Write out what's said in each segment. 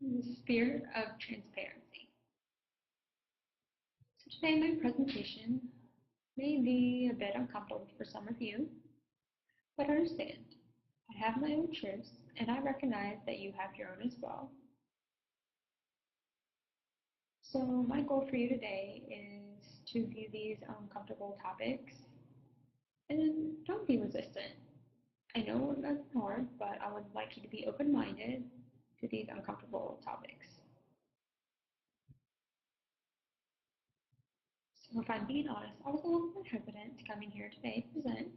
in the spirit of transparency. So today my presentation may be a bit uncomfortable for some of you, but understand, I have my own truths and I recognize that you have your own as well. So my goal for you today is to view these uncomfortable topics and don't be resistant. I know that's hard, but I would like you to be open-minded to these uncomfortable topics. So if I'm being honest, I was a little bit hesitant coming here today to present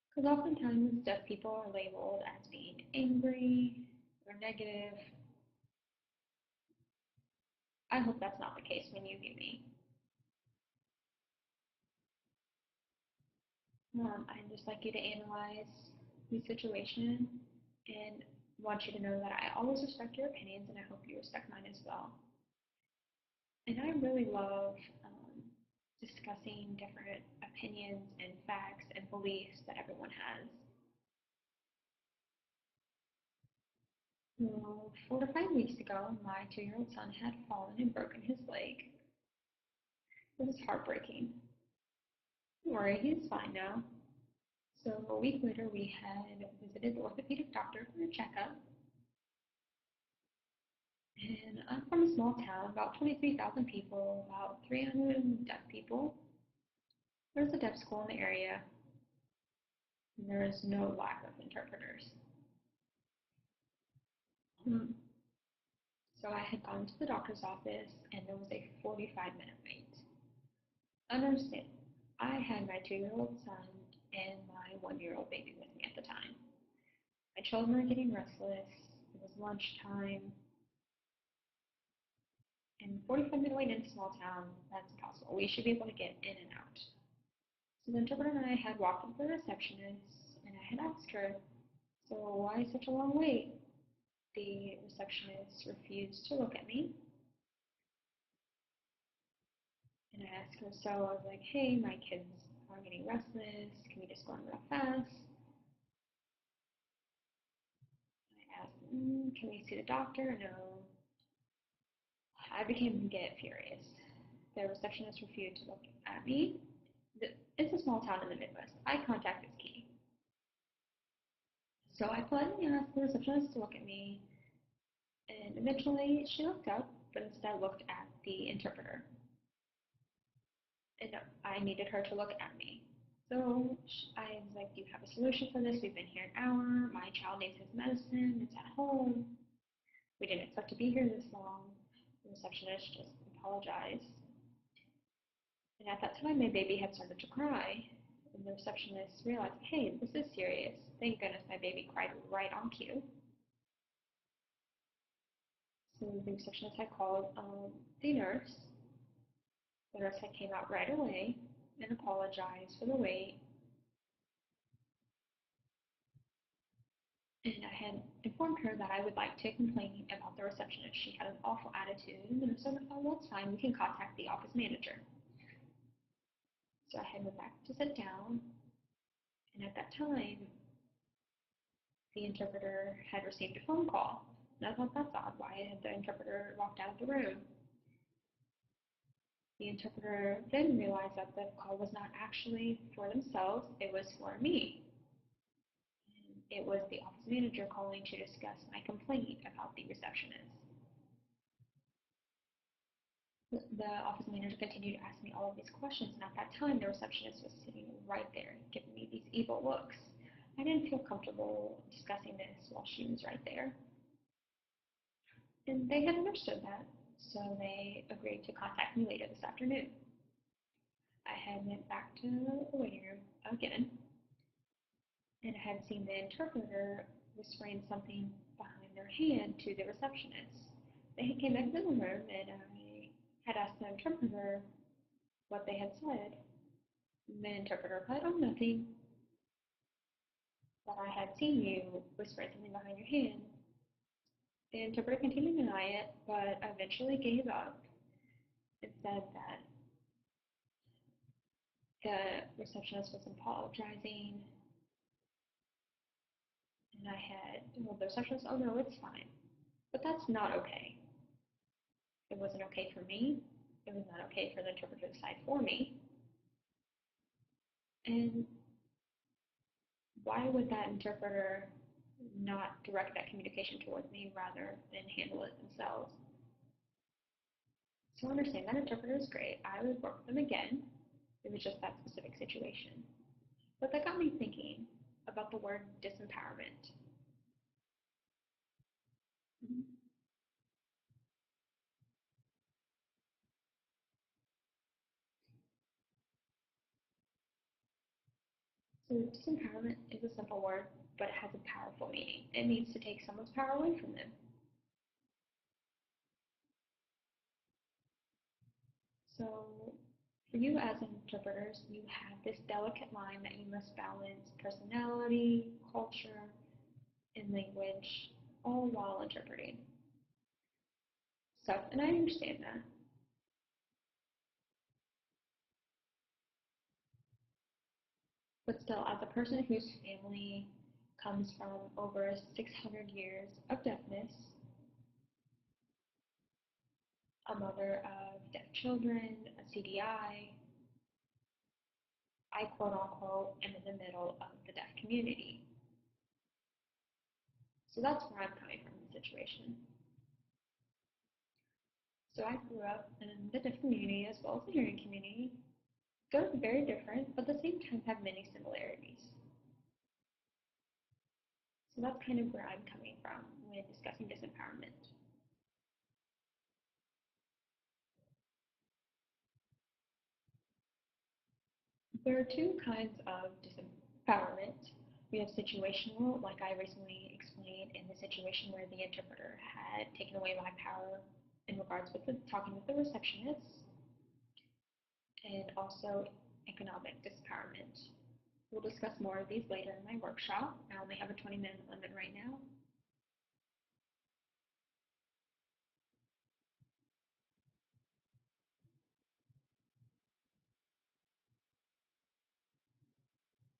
because oftentimes deaf people are labeled as being angry or negative. I hope that's not the case when you view me. I'd just like you to analyze the situation and want you to know that I always respect your opinions and I hope you respect mine as well. And I really love discussing different opinions and facts and beliefs that everyone has. Well, 4 to 5 weeks ago, my 2-year-old son had fallen and broken his leg. It was heartbreaking. Don't worry, he's fine now. So a week later, we had visited the orthopedic doctor for a checkup. And I'm from a small town, about 23,000 people, about 300 deaf people. There's a deaf school in the area, and there is no lack of interpreters. So I had gone to the doctor's office, and there was a 45-minute wait. Understand, I had my 2-year-old son and my 1-year-old baby with me at the time. My children were getting restless. It was lunchtime. And 45-minute wait in a small town, that's impossible. We should be able to get in and out. So the interpreter and I had walked up to the receptionist, and I had asked her, so why such a long wait? The receptionist refused to look at me. And I asked her, so I was like, hey, my kids are getting restless. Can we just go on real fast? I asked, can we see the doctor? No. I became to get furious. The receptionist refused to look at me. It's a small town in the Midwest. Eye contact is key. So I politely asked the receptionist to look at me, and eventually she looked up, but instead looked at the interpreter. And I needed her to look at me. So I was like, do you have a solution for this? We've been here an hour. My child needs his medicine. It's at home. We didn't expect to be here this long. The receptionist just apologized. And at that time, my baby had started to cry. And the receptionist realized, hey, this is serious. Thank goodness my baby cried right on cue. So the receptionist had called the nurse. The nurse had came out right away and apologized for the wait. And I had informed her that I would like to complain about the receptionist. She had an awful attitude, and the nurse said, oh, well, it's fine. We can contact the office manager. So I had went back to sit down, and at that time, the interpreter had received a phone call. And I thought, that's odd. Why had the interpreter walked out of the room? The interpreter then realized that the call was not actually for themselves, it was for me. And it was the office manager calling to discuss my complaint about the receptionist. The office manager continued to ask me all of these questions, and at that time, the receptionist was sitting right there, giving me these evil looks. I didn't feel comfortable discussing this while she was right there. And they had understood that, so they agreed to contact me later this afternoon. I had went back to the waiting room again, and I had seen the interpreter whispering something behind their hand to the receptionist. They came back in the room, and I had asked the interpreter what they had said. And the interpreter replied, oh, nothing, that I had seen you whispering something behind your hand. The interpreter continued to deny it, but eventually gave up and said that the receptionist was apologizing, and I had, well, the receptionist, oh no, it's fine. But that's not okay. It wasn't okay for me. It was not okay for the interpreter to decide for me. And why would that interpreter not direct that communication towards me rather than handle it themselves? So I understand that interpreter is great. I would work with them again. It was just that specific situation. But that got me thinking about the word disempowerment. So disempowerment is a simple word, but it has a powerful meaning. It means to take someone's power away from them. So for you as interpreters, you have this delicate line that you must balance personality, culture, and language, all while interpreting. So, and I understand that. But still, as a person whose family comes from over 600 years of deafness, a mother of deaf children, a CDI, I quote unquote am in the middle of the deaf community. So that's where I'm coming from in the situation. So I grew up in the deaf community as well as the hearing community. They're very different, but at the same time have many similarities. So that's kind of where I'm coming from when discussing disempowerment. There are two kinds of disempowerment. We have situational, like I recently explained in the situation where the interpreter had taken away my power in regards with talking with the receptionist, and also economic disempowerment. We'll discuss more of these later in my workshop. I only have a 20-minute limit right now.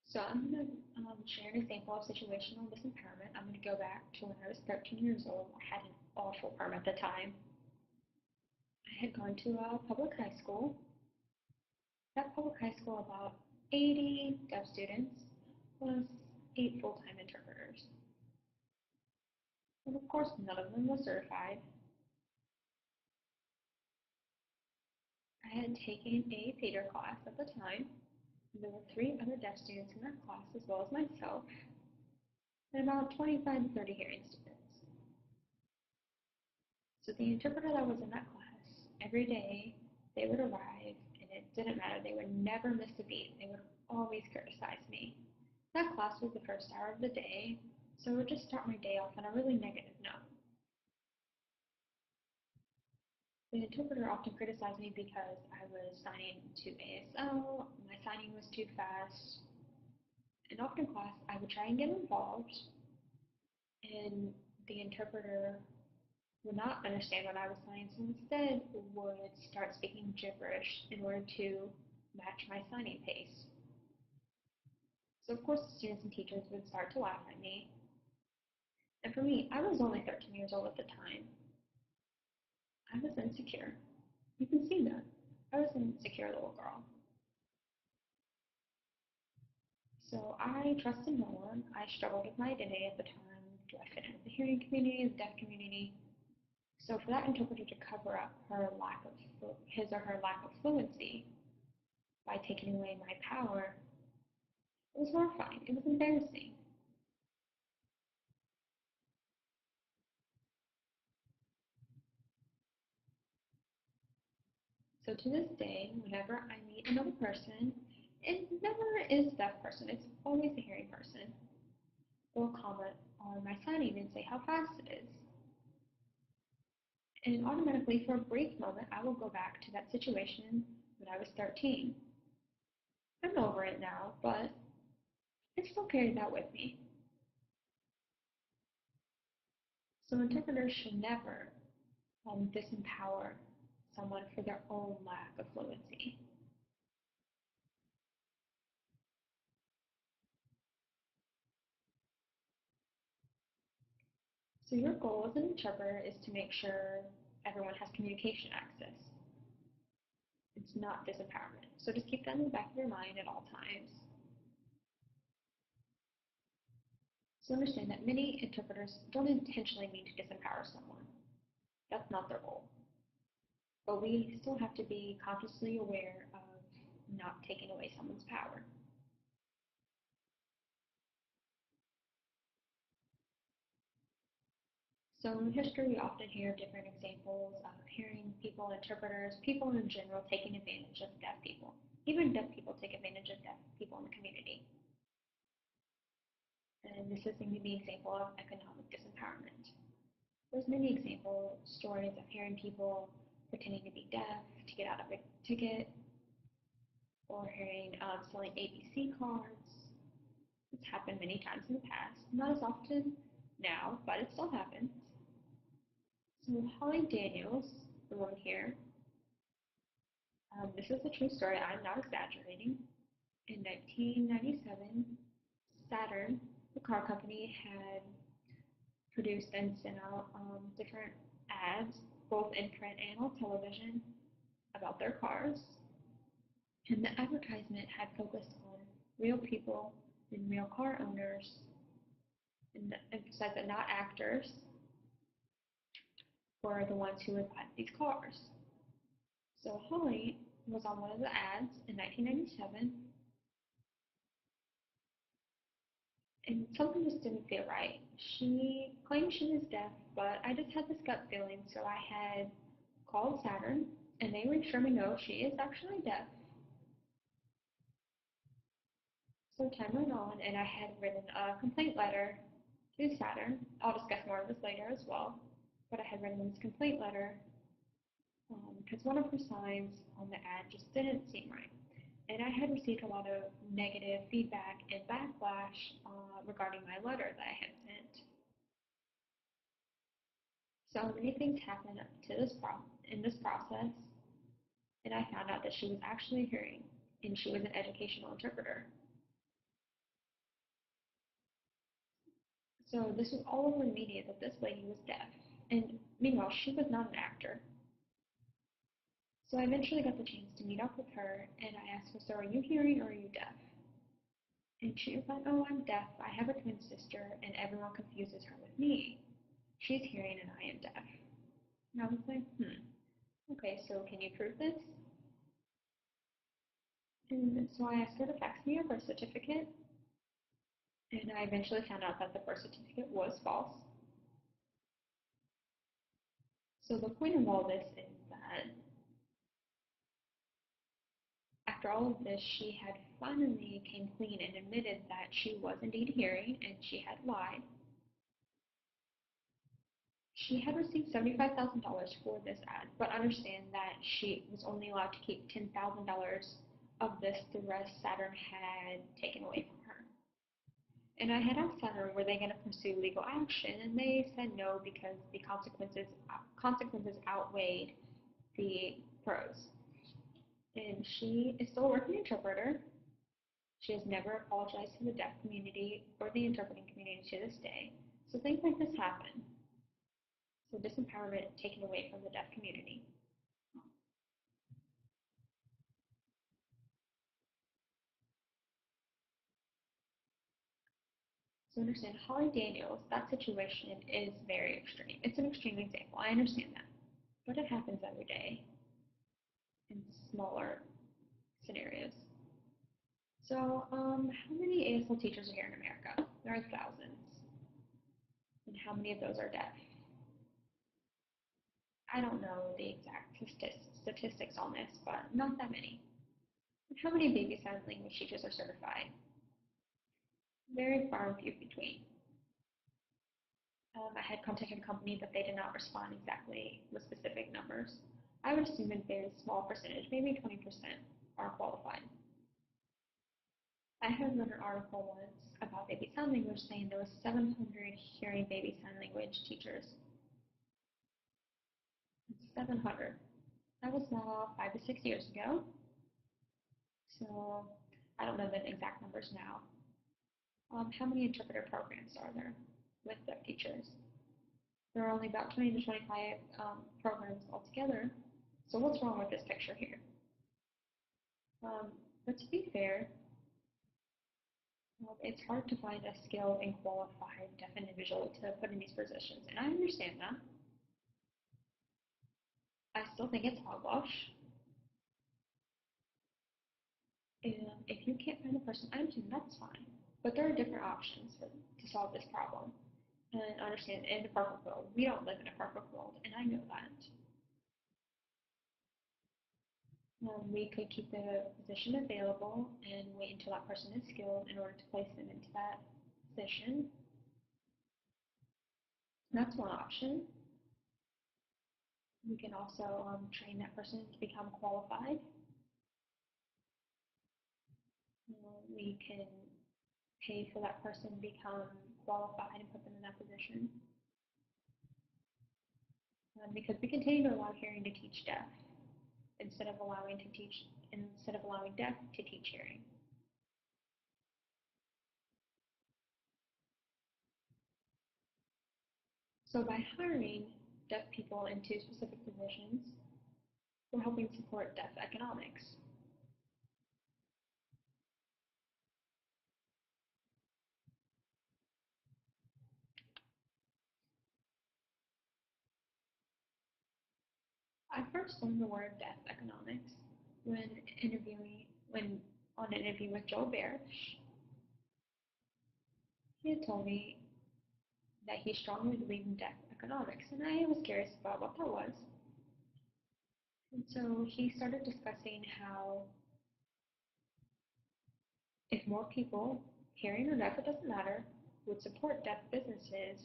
So I'm going to share an example of situational disempowerment. I'm going to go back to when I was 13 years old. I had an awful perm at the time. I had gone to a public high school. That public high school, about 80 deaf students, plus 8 full-time interpreters. And of course, none of them was certified. I had taken a theater class at the time. There were 3 other deaf students in that class, as well as myself, and about 25 to 30 hearing students. So the interpreter that was in that class, every day they would arrive, and it didn't matter. They would never miss a beat. They would always criticize me. That class was the first hour of the day, so it would just start my day off on a really negative note. The interpreter often criticized me because I was signing to ASL, my signing was too fast, and often in class I would try and get involved, and the interpreter would not understand what I was saying, so instead would start speaking gibberish in order to match my signing pace. So of course the students and teachers would start to laugh at me. And for me, I was only 13 years old at the time. I was insecure. You can see that. I was an insecure little girl. So I trusted no one. I struggled with my identity at the time. Do I fit in with the hearing community, the deaf community? So for that interpreter to cover up his or her lack of fluency by taking away my power, it was horrifying. It was embarrassing. So to this day, whenever I meet another person, it never is a deaf person, it's always a hearing person, they'll comment on my signing and say how fast it is. And automatically, for a brief moment, I will go back to that situation when I was 13. I'm over it now, but it still carries that with me. So interpreters should never disempower someone for their own lack of fluency. So your goal as an interpreter is to make sure everyone has communication access. It's not disempowerment. So just keep that in the back of your mind at all times. So understand that many interpreters don't intentionally mean to disempower someone. That's not their goal. But we still have to be consciously aware of not taking away someone's power. So in history, we often hear different examples of hearing people, interpreters, people in general taking advantage of deaf people. Even deaf people take advantage of deaf people in the community. And this is going to be an example of economic disempowerment. There's many example stories of hearing people pretending to be deaf to get out of a ticket, or hearing selling ABC cards. It's happened many times in the past, not as often now, but it still happens. So Holly Daniels, the woman here, this is a true story. I'm not exaggerating. In 1997, Saturn, the car company, had produced and sent out different ads, both in print and on television, about their cars. And the advertisement had focused on real people and real car owners, and emphasized that not actors were the ones who would buy these cars. So Holly was on one of the ads in 1997, and something just didn't feel right. She claimed she was deaf, but I just had this gut feeling, so I had called Saturn, and they would assure me no, she is actually deaf. So time went on, and I had written a complaint letter to Saturn. I'll discuss more of this later as well, but I had written this complaint letter because one of her signs on the ad just didn't seem right. And I had received a lot of negative feedback and backlash regarding my letter that I had sent. So many things happened up to in this process, and I found out that she was actually hearing, and she was an educational interpreter. So this was all over the media that this lady was deaf, and meanwhile she was not an actor. So I eventually got the chance to meet up with her, and I asked her, "So are you hearing or are you deaf?" And she was like, "Oh, I'm deaf. I have a twin sister, and everyone confuses her with me. She's hearing and I am deaf." And I was like, okay, so can you prove this? And so I asked her to fax me a birth certificate, and I eventually found out that the birth certificate was false. So the point of all this is that after all of this, she had finally came clean and admitted that she was indeed hearing and she had lied. She had received $75,000 for this ad, but understand that she was only allowed to keep $10,000 of this. The rest Saturn had taken away from her. And I had asked Saturn, were they going to pursue legal action? And they said no, because the consequences outweighed the pros. And she is still a working interpreter. She has never apologized to the deaf community or the interpreting community to this day. So things like this happen. So disempowerment taken away from the deaf community. So understand, Holly Daniels, that situation is very extreme. It's an extreme example. I understand that. But it happens every day in smaller scenarios. So, how many ASL teachers are here in America? There are thousands. And how many of those are deaf? I don't know the exact statistics on this, but not that many. And how many baby sign language teachers are certified? Very far and few between. I had contacted a company, but they did not respond exactly with specific numbers. I would assume a very small percentage, maybe 20%, are qualified. I had read an article once about baby sign language saying there was 700 hearing baby sign language teachers. 700. That was now 5 to 6 years ago. So I don't know the exact numbers now. How many interpreter programs are there with deaf teachers? There are only about 20 to 25 programs altogether. So what's wrong with this picture here? Um, but to be fair, it's hard to find a skilled and qualified deaf individual to put in these positions, and I understand that. I still think it's hogwash. And if you can't find the person I'm to, that's fine. But there are different options to solve this problem. And understand, in a perfect world, we don't live in a perfect world, and I know that. We could keep the position available and wait until that person is skilled in order to place them into that position. That's one option. We can also train that person to become qualified. We can pay for that person to become qualified and put them in that position. Because we continue to allow hearing to teach deaf instead of allowing deaf to teach hearing. So by hiring deaf people into specific positions, we're helping support deaf economics. I first learned the word deaf economics when when on an interview with Joe Barish. He had told me that he strongly believed in deaf economics, and I was curious about what that was. And so he started discussing how if more people, hearing or deaf, it doesn't matter, would support deaf businesses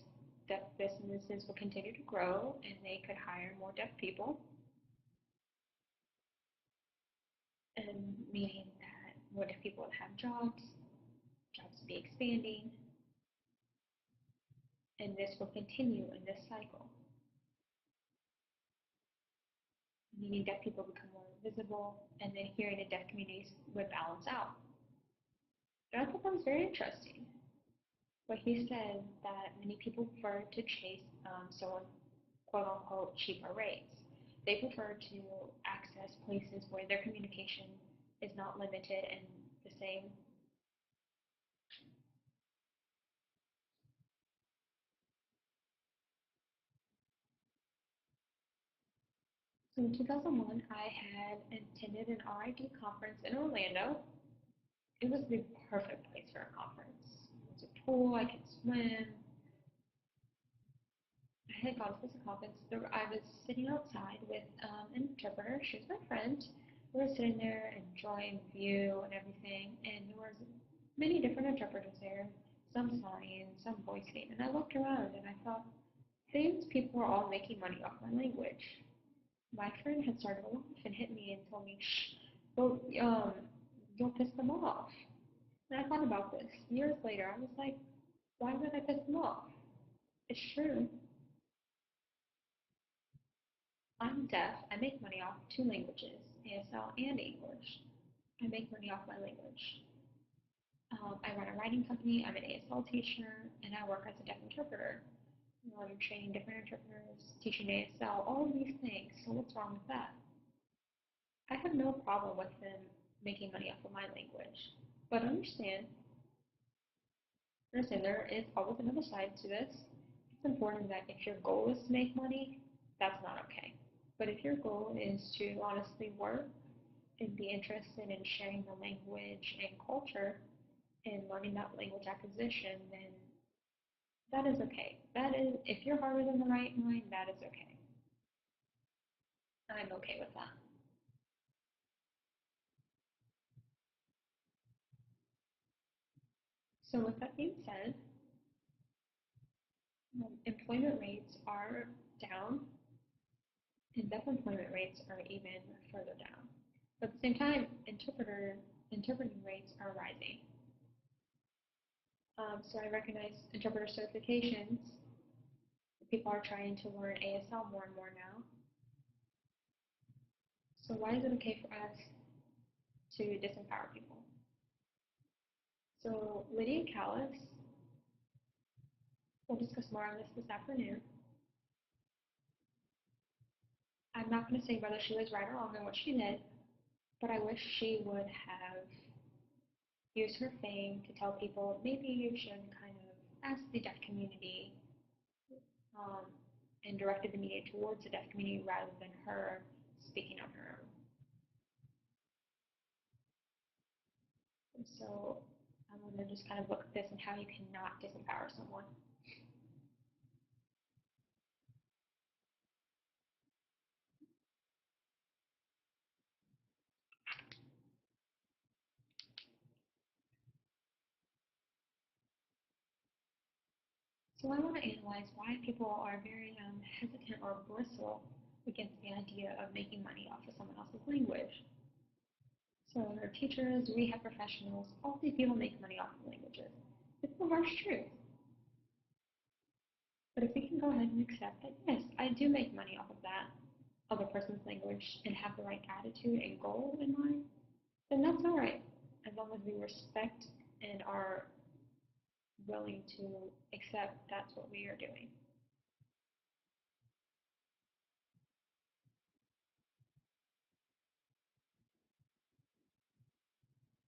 will continue to grow and they could hire more deaf people, and meaning that more deaf people would have jobs would be expanding, and this will continue in this cycle, meaning deaf people become more visible, and then hearing and deaf communities would balance out. And I thought that was very interesting. But he said that many people prefer to chase someone quote unquote cheaper rates. They prefer to access places where their communication is not limited and the same. So in 2001, I had attended an RID conference in Orlando. It was the perfect place for a conference. It was a pool, I could swim. I had gone to this conference. I was sitting outside with an interpreter. She was my friend. We were sitting there enjoying the view and everything, and there was many different interpreters there, some sign, some voicing, and I looked around and I thought, these people are all making money off my language. My friend had started to laugh and hit me and told me, shh, well, you'll piss them off. And I thought about this. Years later, I was like, why would I piss them off? It's true. I'm deaf. I make money off two languages, ASL and English. I make money off my language. I run a writing company. I'm an ASL teacher, and I work as a deaf interpreter. I'm training different interpreters, teaching ASL, all of these things. So what's wrong with that? I have no problem with them making money off of my language. But understand there is always another side to this. It's important that if your goal is to make money, that's not okay. But if your goal is to honestly work and be interested in sharing the language and culture and learning that language acquisition, then that is okay. That is, if your heart is in the right mind, that is okay. I'm okay with that. So with that being said, employment rates are down and deaf employment rates are even further down. But at the same time, interpreting rates are rising. So I recognize interpreter certifications. People are trying to learn ASL more and more now. So why is it okay for us to disempower people? So Lydia Callis will discuss more on this afternoon. I'm not going to say whether she was right or wrong in what she did, but I wish she would have used her fame to tell people maybe you should kind of ask the deaf community, um, and directed the media towards the deaf community rather than her speaking on her own. And so I want to just kind of look at this and how you cannot disempower someone. So I want to analyze why people are very hesitant or bristle against the idea of making money off of someone else's language. So there are teachers, rehab professionals, all these people make money off of languages. It's the harsh truth. But if we can go ahead and accept that, yes, I do make money off of that other person's language and have the right attitude and goal in mind, then that's all right, as long as we respect and are willing to accept that's what we are doing.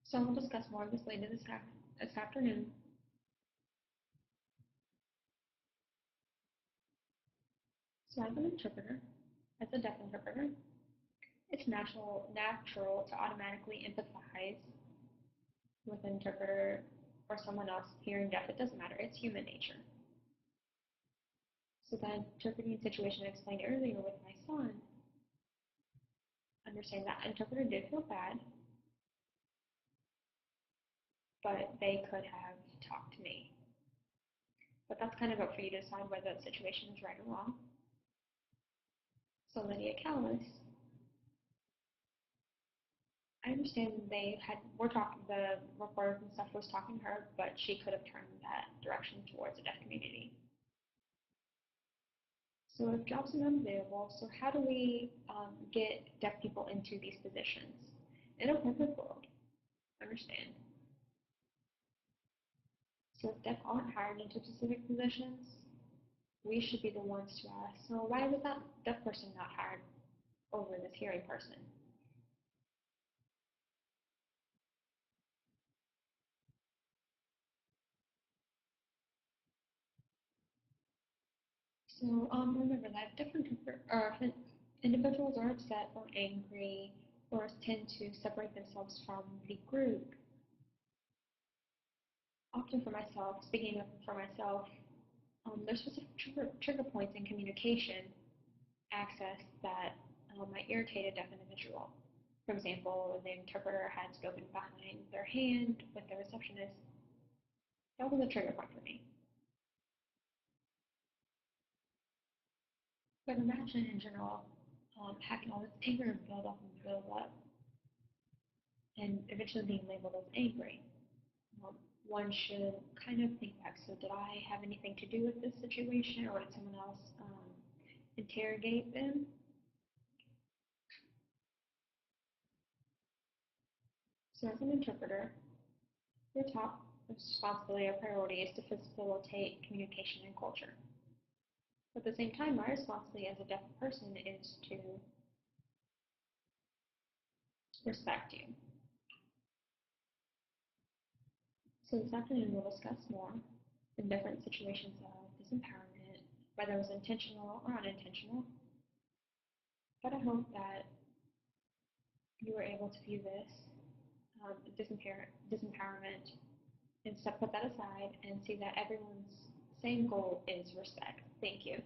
So we'll discuss more of this later this afternoon. So as an interpreter, as a deaf interpreter, it's natural to automatically empathize with an interpreter or someone else hearing deaf. It doesn't matter. It's human nature. So that interpreting situation I explained earlier with my son, understand that interpreter did feel bad, but they could have talked to me. But that's kind of up for you to decide whether the situation is right or wrong. So Lydia Callis, I understand the reporters and stuff was talking to her, but she could have turned that direction towards the deaf community. So if jobs are not available, so how do we get deaf people into these positions? In a perfect world, understand. So if deaf aren't hired into specific positions, we should be the ones to ask, so why was that deaf person not hired over this hearing person? So remember that individuals are upset or angry or tend to separate themselves from the group. Often for myself, speaking up for myself, there's specific trigger points in communication access that might irritate a deaf individual. For example, the interpreter had spoken behind their hand with the receptionist. That was a trigger point for me. But imagine in general having all this anger build up, and eventually being labeled as angry. Um, one should kind of think back. So, did I have anything to do with this situation, or did someone else interrogate them? So, as an interpreter, your top responsibility or priority is to facilitate communication and culture. At the same time, my responsibility as a deaf person is to respect you. So this afternoon we'll discuss more in different situations of disempowerment, whether it was intentional or unintentional. But I hope that you were able to view this disempowerment and put that aside and see that everyone's same goal is respect. Thank you.